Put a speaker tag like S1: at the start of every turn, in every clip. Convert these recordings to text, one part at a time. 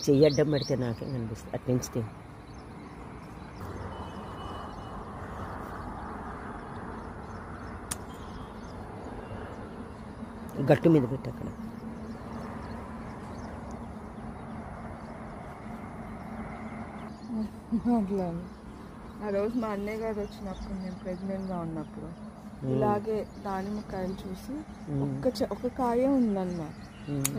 S1: చెయ్యి అడ్డం పడితే నాకేం కనిపిస్తుంది అటు నుంచి గట్టు మీద పెట్టి అక్కడ
S2: అట్లా ఆ రోజు మా అన్నయ్య గారు వచ్చినప్పుడు నేను ప్రెగ్నెంట్గా ఉన్నప్పుడు ఇలాగే దానిమ్మకాయలు చూసి ఒక కాయ ఉందన్న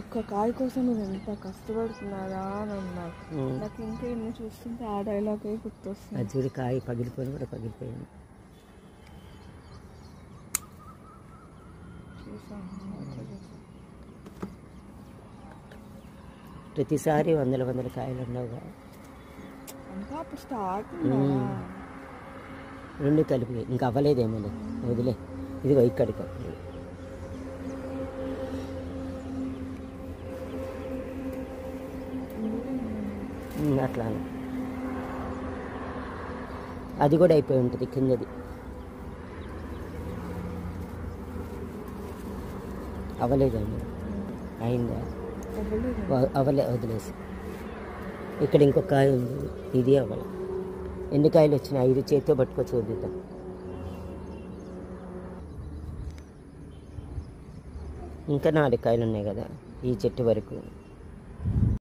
S2: ఒక్క కాయ కోసం మీరు ఎంత కష్టపడుతున్నారా అని అన్నారు. నాకు ఇంకా ఇన్ని చూస్తుంటే ఆ డైలాగే గుర్తొస్తుంది.
S1: అది చూడి కాయ పగిలిపోయి కూడా పగిలిపోయింది. ప్రతిసారి వందల కాయలు ఉండవుగా,
S2: అప్పుడు స్టార్ట్
S1: రెండు కలిపి ఇంకా అవ్వలేదేమో వదిలే. ఇది వైక్కడికి అట్లా అది కూడా అయిపోయి ఉంటుంది కిందది. అవ్వలేదేమో, అయిందా? వదిలేసి ఇక్కడ ఇంకొక కాయ ఉంది, ఇది అవ్వాలి. ఎన్ని కాయలు వచ్చినాయి? 5 చేతితో పట్టుకొచ్చి వదులుతాం. ఇంకా 4 కాయలు ఉన్నాయి కదా ఈ చెట్టు వరకు.